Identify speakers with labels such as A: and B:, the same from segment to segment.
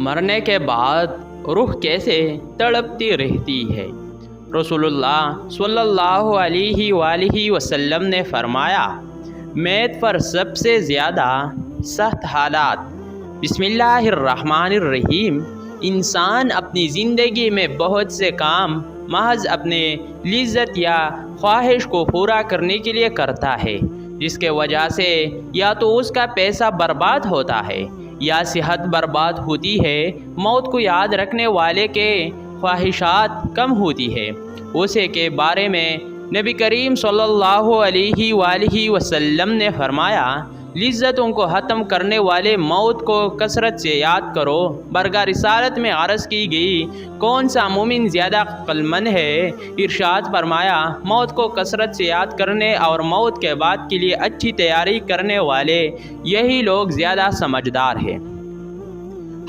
A: مرنے کے بعد روح کیسے تڑپتی رہتی ہے۔ رسولullah صلی اللہ علیہ وآلہ وسلم نے فرمایا، میت پر سب سے زیادہ سخت حالات۔ بسم اللہ الرحمن الرحیم۔ انسان اپنی زندگی میں بہت سے کام محض اپنے لذت یا خواہش کو پورا کرنے کے لیے کرتا ہے، جس کے وجہ سے یا تو اس کا پیسہ برباد ہوتا ہے یا صحت برباد ہوتی ہے۔ موت کو یاد رکھنے والے کے خواہشات کم ہوتی ہے۔ اسے کے بارے میں نبی کریم صلی اللہ علیہ وآلہ وسلم نے فرمایا، لذتوں کو ختم کرنے والے موت کو کثرت سے یاد کرو۔ برگہ رسالت میں عرض کی گئی، کون سا مومن زیادہ عقل مند ہے؟ ارشاد فرمایا، موت کو کثرت سے یاد کرنے اور موت کے بعد کے لیے اچھی تیاری کرنے والے، یہی لوگ زیادہ سمجھدار ہیں۔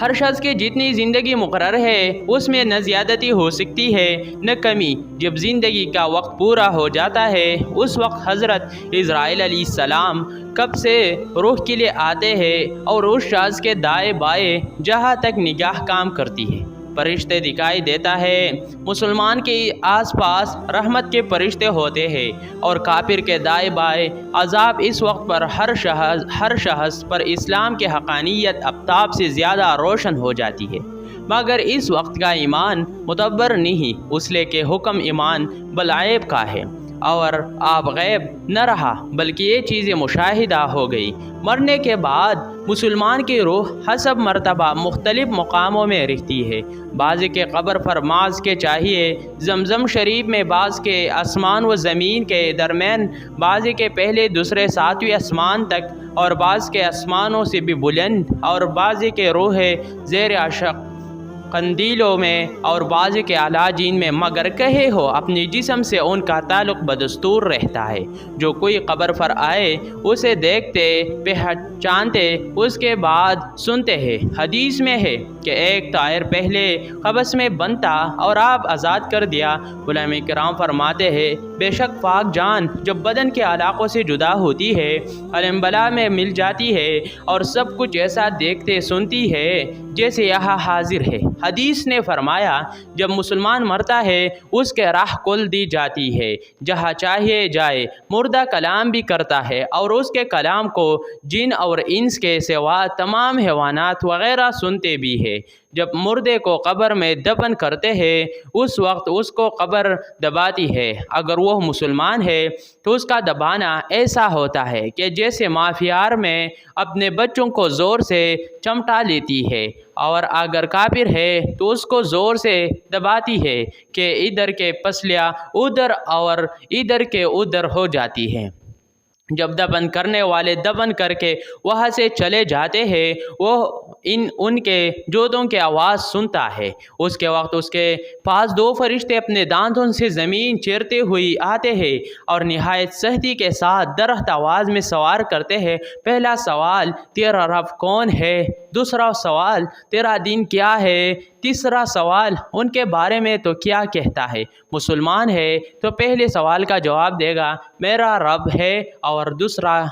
A: ہر شخص کی جتنی زندگی مقرر ہے اس میں نہ زیادتی ہو سکتی ہے نہ کمی۔ جب زندگی کا وقت پورا ہو جاتا ہے اس وقت حضرت عزرائیل علیہ السلام کب سے روح کے لیے آتے ہیں اور اس شخص کے دائیں بائیں جہاں تک نگاہ کام کرتی ہے فرشتے دکھائی دیتا ہے۔ مسلمان کے آس پاس رحمت کے فرشتے ہوتے ہیں اور کافر کے دائیں بائیں عذاب۔ اس وقت پر ہر شخص پر اسلام کی حقانیت آفتاب سے زیادہ روشن ہو جاتی ہے، مگر اس وقت کا ایمان معتبر نہیں، اس لیے کہ حکم ایمان بالغیب کا ہے اور اب غیب نہ رہا بلکہ یہ چیزیں مشاہدہ ہو گئی۔ مرنے کے بعد مسلمان کی روح حسب مرتبہ مختلف مقاموں میں رہتی ہے۔ بعض کے قبر پر بعض کے چاہیے زمزم شریف میں، بعض کے آسمان و زمین کے درمیان، بعض کے پہلے دوسرے ساتویں آسمان تک، اور بعض کے آسمانوں سے بھی بلند، اور بعض کے روح زیر عشق قندیلوں میں، اور بعض کے اعلیٰ جین میں، مگر کہے ہو اپنے جسم سے ان کا تعلق بدستور رہتا ہے۔ جو کوئی قبر پر آئے اسے دیکھتے، پہچانتے، اس کے بعد سنتے ہیں۔ حدیث میں ہے کہ ایک طائر پہلے قبض میں بنتا اور آپ آزاد کر دیا۔ علماء کرام فرماتے ہیں، بے شک پاک جان جب بدن کے علاقوں سے جدا ہوتی ہے، علم بلا میں مل جاتی ہے اور سب کچھ ایسا دیکھتے سنتی ہے جیسے یہاں حاضر ہے۔ حدیث نے فرمایا، جب مسلمان مرتا ہے اس کے راہ کھول دی جاتی ہے، جہاں چاہیے جائے۔ مردہ کلام بھی کرتا ہے اور اس کے کلام کو جن اور انس کے سوا تمام حیوانات وغیرہ سنتے بھی ہیں۔ جب مردے کو قبر میں دفن کرتے ہیں اس وقت اس کو قبر دباتی ہے۔ اگر وہ مسلمان ہے تو اس کا دبانا ایسا ہوتا ہے کہ جیسے ماں پیار میں اپنے بچوں کو زور سے چمٹا لیتی ہے، اور اگر کافر ہے تو اس کو زور سے دباتی ہے کہ ادھر کے پسلیاں ادھر اور ادھر کے ادھر ہو جاتی ہیں۔ جب دفن کرنے والے دفن کر کے وہاں سے چلے جاتے ہیں وہ ان کے جوتوں کی آواز سنتا ہے۔ اس کے وقت اس کے پاس دو فرشتے اپنے دانتوں سے زمین چیرتے ہوئے آتے ہیں اور نہایت سختی کے ساتھ درخت آواز میں سوار کرتے ہیں۔ پہلا سوال، تیرا رب کون ہے؟ دوسرا سوال، تیرا دین کیا ہے؟ تیسرا سوال، ان کے بارے میں تو کیا کہتا ہے؟ مسلمان ہے تو پہلے سوال کا جواب دے گا میرا رب ہے، اور دوسرا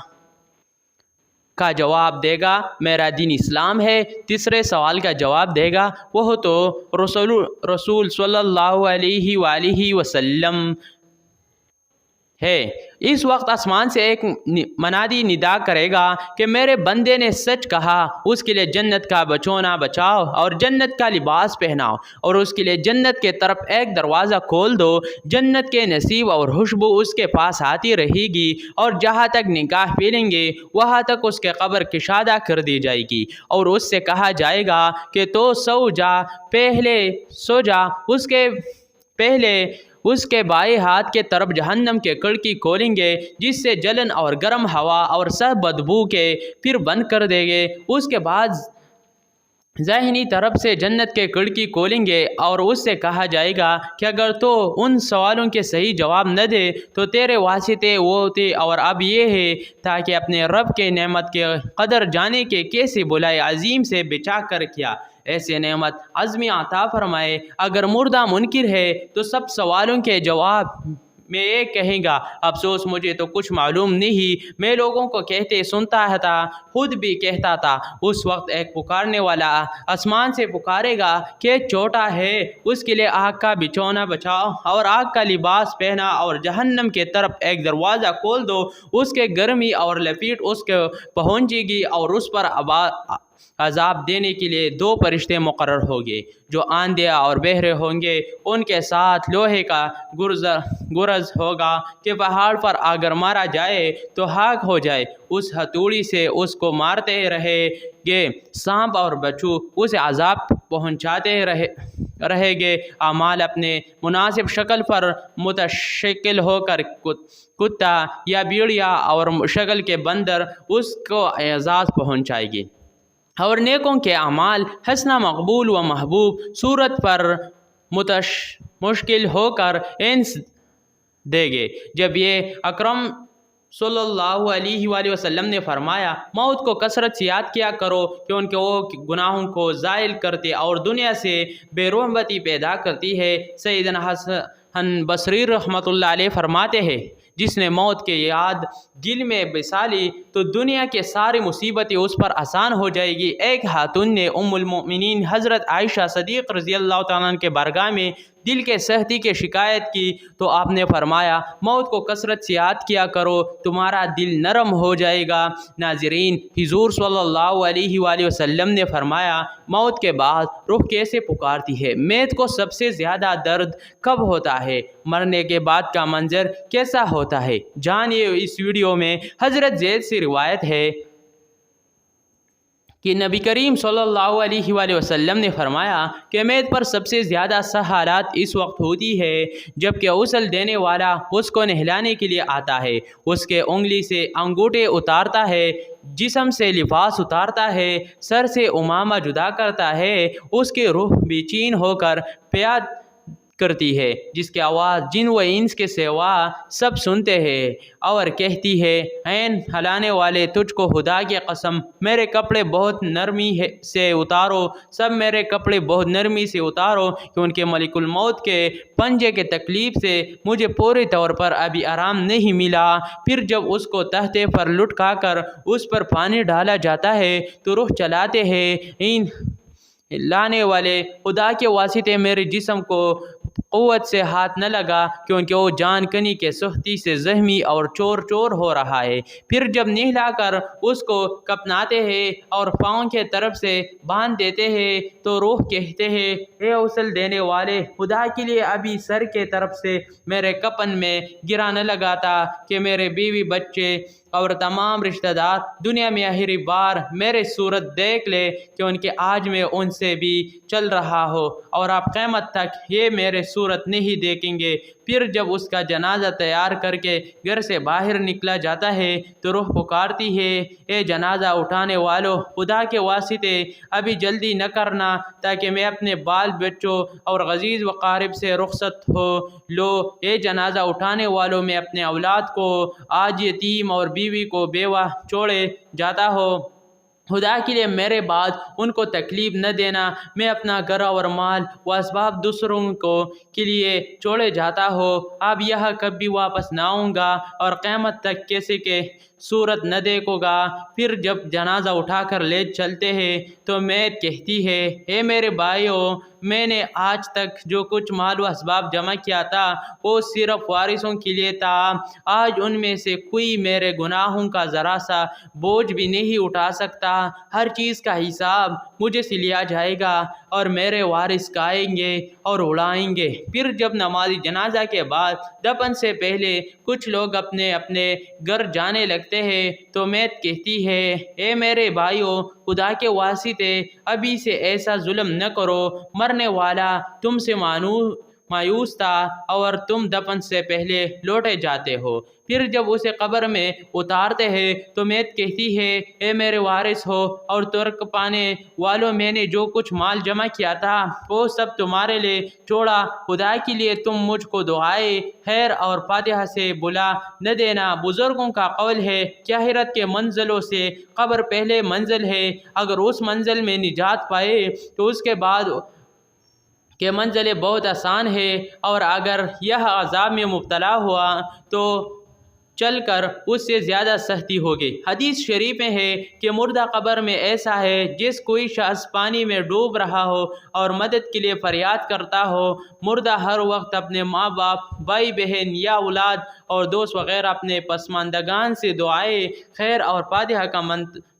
A: کا جواب دے گا میرا دین اسلام ہے۔ تیسرے سوال کا جواب دے گا وہ تو رسول صلی اللہ علیہ وآلہ وسلم ہے۔ اس وقت آسمان سے ایک منادی ندا کرے گا کہ میرے بندے نے سچ کہا، اس کے لیے جنت کا بچونا بچاؤ اور جنت کا لباس پہناؤ، اور اس کے لیے جنت کے طرف ایک دروازہ کھول دو۔ جنت کے نصیب اور خوشبو اس کے پاس آتی رہے گی، اور جہاں تک نگاہ پھیریں گے وہاں تک اس کے قبر کشادہ کر دی جائے گی، اور اس سے کہا جائے گا کہ تو سو جا، پہلے سو جا۔ اس کے بائیں ہاتھ کے طرف جہنم کے کھڑکی کھولیں گے جس سے جلن اور گرم ہوا اور سب بدبو کے پھر بند کر دیں گے۔ اس کے بعد ذہنی طرف سے جنت کے کھڑکی کھولیں گے اور اس سے کہا جائے گا کہ اگر تو ان سوالوں کے صحیح جواب نہ دے تو تیرے واسطے وہ تھے، اور اب یہ ہے تاکہ اپنے رب کے نعمت کے قدر جانے کے کیسے بلائے عظیم سے بچا کر کیا ایسے نعمت عظمی عطا فرمائے۔ اگر مردہ منکر ہے تو سب سوالوں کے جواب میں ایک کہیں گا افسوس مجھے تو کچھ معلوم نہیں، میں لوگوں کو کہتے سنتا تھا، خود بھی کہتا تھا۔ اس وقت ایک پکارنے والا آسمان سے پکارے گا کہ چھوٹا ہے اس کے لیے آگ کا بچھونا بچھاؤ اور آگ کا لباس پہنا اور جہنم کے طرف ایک دروازہ کھول دو، اس کے گرمی اور لپیٹ اس کے پہنچے گی اور اس پر عذاب دینے کے لیے 2 فرشتے مقرر ہوگے جو آندھے اور بہرے ہوں گے، ان کے ساتھ لوہے کا گرز ہوگا کہ پہاڑ پر اگر مارا جائے تو خاک ہو جائے، اس ہتھوڑی سے اس کو مارتے رہے گے، سانپ اور بچھو اسے عذاب پہنچاتے رہے گے، اعمال اپنے مناسب شکل پر متشکل ہو کر کتا یا بھیڑیا اور شکل کے بندر اس کو اعزاز پہنچائے گی، اور نیکوں کے اعمال حسنہ مقبول و محبوب صورت پر مشکل ہو کر انس دے گے۔ جب یہ اکرم صلی اللہ علیہ وآلہ وسلم نے فرمایا موت کو کثرت سے یاد کیا کرو کیونکہ وہ گناہوں کو زائل کرتے اور دنیا سے بے رغبتی پیدا کرتی ہے۔ سیدنا حسن بصری رحمۃ اللہ علیہ فرماتے ہیں جس نے موت کے یاد دل میں بسا لی تو دنیا کے ساری مصیبتیں اس پر آسان ہو جائے گی۔ ایک خاتون نے ام المؤمنین حضرت عائشہ صدیق رضی اللہ تعالیٰ عنہ کے بارگاہ میں دل کے سختی کی شکایت کی تو آپ نے فرمایا موت کو کثرت سے یاد کیا کرو تمہارا دل نرم ہو جائے گا۔ ناظرین، حضور صلی اللہ علیہ وآلہ وسلم نے فرمایا موت کے بعد روح کیسے پکارتی ہے؟ میت کو سب سے زیادہ درد کب ہوتا ہے؟ مرنے کے بعد کا منظر کیسا ہوتا ہے؟ جانیے اس ویڈیو میں۔ حضرت زید سے روایت ہے کہ نبی کریم صلی اللہ علیہ وآلہ وسلم نے فرمایا کہ میت پر سب سے زیادہ حالات اس وقت ہوتی ہے جب کہ غسل دینے والا اس کو نہلانے کے لیے آتا ہے، اس کے انگلی سے انگوٹھے اتارتا ہے، جسم سے لباس اتارتا ہے، سر سے امامہ جدا کرتا ہے، اس کی روح بے چین ہو کر پیاد کرتی ہے جس کی آواز جن و انس کے سوا سب سنتے ہیں اور کہتی ہے عین ہلانے والے تجھ کو خدا کی قسم میرے کپڑے بہت نرمی سے اتارو، سب میرے کپڑے بہت نرمی سے اتارو کیونکہ ملک الموت کے پنجے کے تکلیف سے مجھے پورے طور پر ابھی آرام نہیں ملا۔ پھر جب اس کو تختے پر لٹکا کر اس پر پانی ڈالا جاتا ہے تو روح چلاتے ہیں این لانے والے خدا کے واسطے میرے جسم کو قوت سے ہاتھ نہ لگا کیونکہ وہ جان کنی کے سختی سے زخمی اور چور چور ہو رہا ہے۔ پھر جب نہلا کر اس کو کفناتے ہیں اور پاؤں کے طرف سے باندھ دیتے ہیں تو روح کہتے ہیں اے غسل دینے والے خدا کے لیے ابھی سر کے طرف سے میرے کفن میں گرا نہ لگاتا کہ میرے بیوی بچے اور تمام رشتہ دار دنیا میں آخری بار میرے صورت دیکھ لے کیونکہ آج میں ان سے بھی چل رہا ہو اور آپ قیامت تک یہ میرے صورت نہیں دیکھیں گے۔ پھر جب اس کا جنازہ تیار کر کے گھر سے باہر نکلا جاتا ہے تو روح پکارتی ہے اے جنازہ اٹھانے والوں خدا کے واسطے ابھی جلدی نہ کرنا تاکہ میں اپنے بال بچوں اور عزیز و قارب سے رخصت ہو لو۔ اے جنازہ اٹھانے والوں میں اپنے اولاد کو آج یتیم اور بیوی کو بیوہ چھوڑے جاتا ہو، خدا کے لیے میرے بعد ان کو تکلیف نہ دینا، میں اپنا گھر اور مال و اسباب دوسروں کو کے لیے چھوڑے جاتا ہو، اب یہاں کبھی واپس نہ آؤں گا اور قیامت تک کسی کے صورت نہ دیکھو گا۔ پھر جب جنازہ اٹھا کر لے چلتے ہیں تو میت کہتی ہے اے میرے بھائیوں میں نے آج تک جو کچھ مال و اسباب جمع کیا تھا وہ صرف وارثوں کے لیے تھا، آج ان میں سے کوئی میرے گناہوں کا ذرا سا بوجھ بھی نہیں اٹھا سکتا، ہر چیز کا حساب مجھے سے لیا جائے گا اور میرے وارث کھائیں گے اور اڑائیں گے۔ پھر جب نماز جنازہ کے بعد دفن سے پہلے کچھ لوگ اپنے اپنے گھر جانے لگتے ہیں تو میت کہتی ہے اے میرے بھائیوں خدا کے واسطے ابھی سے ایسا ظلم نہ کرو، مرنے والا تم سے مایوس تھا اور تم دفن سے پہلے لوٹے جاتے ہو۔ پھر جب اسے قبر میں اتارتے ہیں تو میت کہتی ہے اے میرے وارث ہو اور ترک پانے والوں میں نے جو کچھ مال جمع کیا تھا وہ سب تمہارے لیے چھوڑا، خدا کے لیے تم مجھ کو دعائے خیر اور فاتحہ سے بلا نہ دینا۔ بزرگوں کا قول ہے کہ آخرت کے منزلوں سے قبر پہلے منزل ہے، اگر اس منزل میں نجات پائے تو اس کے بعد کہ منزل بہت آسان ہے، اور اگر یہ عذاب میں مبتلا ہوا تو چل کر اس سے زیادہ سختی ہوگی۔ حدیث شریف میں ہے کہ مردہ قبر میں ایسا ہے جس کوئی شخص پانی میں ڈوب رہا ہو اور مدد کے لیے فریاد کرتا ہو۔ مردہ ہر وقت اپنے ماں باپ، بھائی بہن یا اولاد اور دوست وغیرہ اپنے پسماندگان سے دعائیں خیر اور فاتحہ کا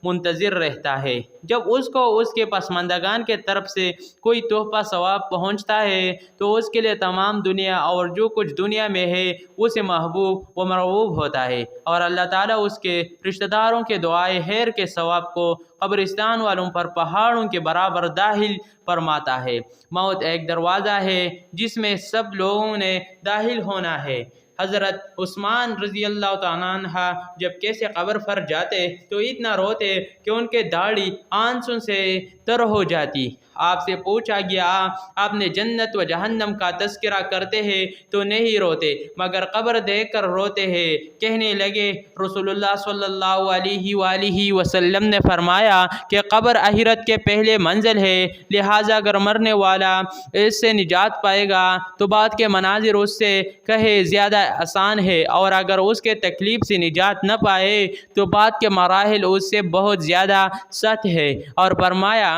A: منتظر رہتا ہے۔ جب اس کو اس کے پسماندگان کے طرف سے کوئی تحفہ ثواب پہنچتا ہے تو اس کے لیے تمام دنیا اور جو کچھ دنیا میں ہے اسے محبوب و مرغوب ہوتا ہے، اور اللہ تعالیٰ اس کے رشتہ داروں کے دعائیں خیر کے ثواب کو قبرستان والوں پر پہاڑوں کے برابر داخل فرماتا ہے۔ موت ایک دروازہ ہے جس میں سب لوگوں نے داخل ہونا ہے۔ حضرت عثمان رضی اللہ تعالیٰ عنہ جب کیسے قبر پر جاتے تو اتنا روتے کہ ان کے داڑھی آنسوں سے تر ہو جاتی۔ آپ سے پوچھا گیا، آپ نے جنت و جہنم کا تذکرہ کرتے ہیں تو نہیں روتے مگر قبر دیکھ کر روتے ہیں۔ کہنے لگے رسول اللہ صلی اللہ علیہ وآلہ وسلم نے فرمایا کہ قبر آخرت کے پہلے منزل ہے، لہٰذا اگر مرنے والا اس سے نجات پائے گا تو بعد کے مناظر اس سے کہیں زیادہ آسان ہے، اور اگر اس کے تکلیف سے نجات نہ پائے تو بعد کے مراحل اس سے بہت زیادہ سخت ہے۔ اور فرمایا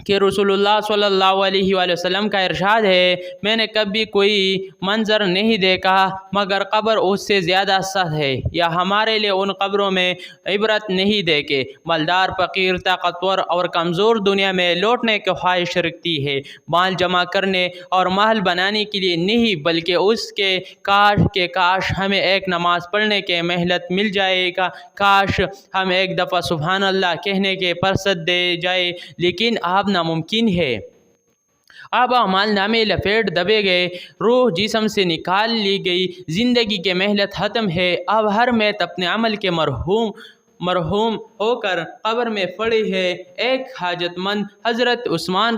A: کہ رسول اللہ صلی اللہ علیہ وآلہ وسلم کا ارشاد ہے، میں نے کبھی کوئی منظر نہیں دیکھا مگر قبر اس سے زیادہ سخت ہے، یا ہمارے لیے ان قبروں میں عبرت نہیں دیکھے۔ مالدار، فقیر، طاقتور اور کمزور دنیا میں لوٹنے کی خواہش رکھتی ہے، مال جمع کرنے اور محل بنانے کے لیے نہیں، بلکہ اس کے کاش ہمیں ایک نماز پڑھنے کے مہلت مل جائے گا، کاش ہم ایک دفعہ سبحان اللہ کہنے کے فرصت دے جائے، لیکن اب ناممکن ہے۔ اب اعمال نامے لپیٹ دبے گئے، روح جسم سے نکال لی گئی، زندگی کے مہلت ختم ہے۔ اب ہر میت اپنے عمل کے مرحوم ہو کر قبر میں پڑی ہے۔ ایک حاجت مند حضرت عثمان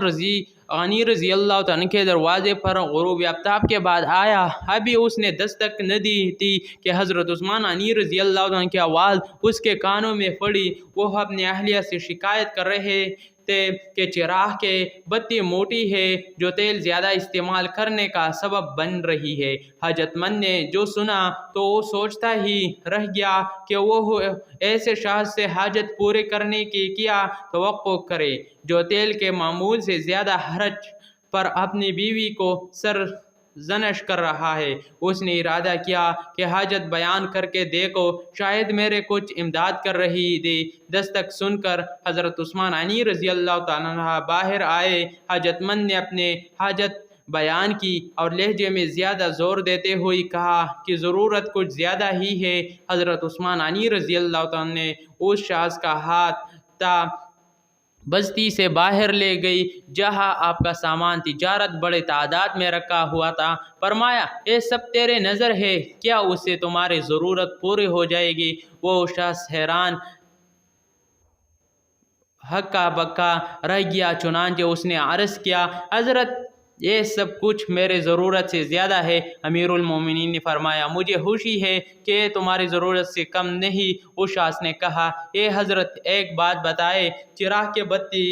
A: غنی رضی اللہ عنہ کے دروازے پر غروب آفتاب کے بعد آیا۔ ابھی اس نے دستک نہ دی تھی کہ حضرت عثمان غنی رضی اللہ عنہ کی آواز اس کے کانوں میں پڑی۔ وہ اپنے اہلیہ سے شکایت کر رہے تھے کہ چراغ کی بتی موٹی ہے جو تیل زیادہ استعمال کرنے کا سبب بن رہی ہے۔ حاجت مند نے جو سنا تو وہ سوچتا ہی رہ گیا کہ وہ ایسے شخص سے حاجت پورے کرنے کی کیا توقع کرے جو تیل کے معمول سے زیادہ خرچ پر اپنی بیوی کو سرزنش کر رہا ہے۔ اس نے ارادہ کیا کہ حاجت بیان کر کے دیکھو، شاید میرے کچھ امداد کر رہی تھی۔ دستک سن کر حضرت عثمان غنی رضی اللہ تعالیٰ عنہ باہر آئے۔ حاجت مند نے اپنے حاجت بیان کی اور لہجے میں زیادہ زور دیتے ہوئے کہا کہ ضرورت کچھ زیادہ ہی ہے۔ حضرت عثمان غنی رضی اللہ تعالیٰ نے اس شخص کا ہاتھ تا بستی سے باہر لے گئی جہاں آپ کا سامان تجارت بڑے تعداد میں رکھا ہوا تھا۔ فرمایا، یہ سب تیرے نظر ہے، کیا اس سے تمہاری ضرورت پوری ہو جائے گی؟ وہ شخص حیران ہکا بکا رہ گیا، چنانچہ اس نے عرض کیا، حضرت یہ سب کچھ میرے ضرورت سے زیادہ ہے۔ امیر المومنین نے فرمایا، مجھے خوشی ہے کہ یہ تمہاری ضرورت سے کم نہیں۔ اس شخص نے کہا، اے حضرت ایک بات بتائے، چراغ کی بتی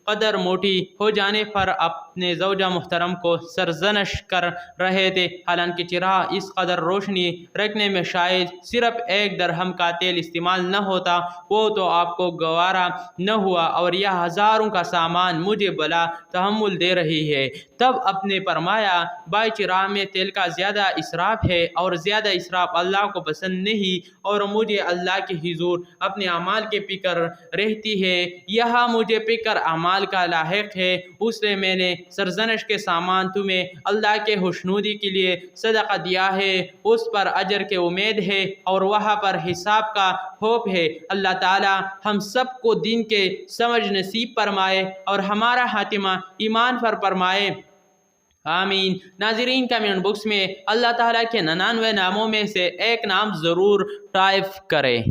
A: قدر موٹی ہو جانے پر اپنے زوجہ محترم کو سرزنش کر رہے تھے، حالانکہ چراغ اس قدر روشنی رکھنے میں شاید صرف 1 درہم کا تیل استعمال نہ ہوتا، وہ تو آپ کو گوارا نہ ہوا، اور یہ ہزاروں کا سامان مجھے بلا تحمل دے رہی ہے۔ تب اپنے فرمایا، بھائی، چراغ میں تیل کا زیادہ اسراف ہے، اور زیادہ اسراف اللہ کو پسند نہیں، اور مجھے اللہ کے حضور اپنے اعمال کی فکر رہتی ہے۔ یہاں مجھے فکر اعمال کا لاحق ہے، اس لیے میں نے سرزنش کے سامان تمہیں اللہ کے خوشنودی کے لیے صدقہ دیا ہے، اس پر اجر کی امید ہے اور وہاں پر حساب کا خوف ہے۔ اللہ تعالی ہم سب کو دین کے سمجھ نصیب فرمائے اور ہمارا خاتمہ ایمان پر فرمائے، آمین۔ ناظرین، کمنٹ باکس میں اللہ تعالیٰ کے 99 ناموں میں سے ایک نام ضرور ٹائپ کریں۔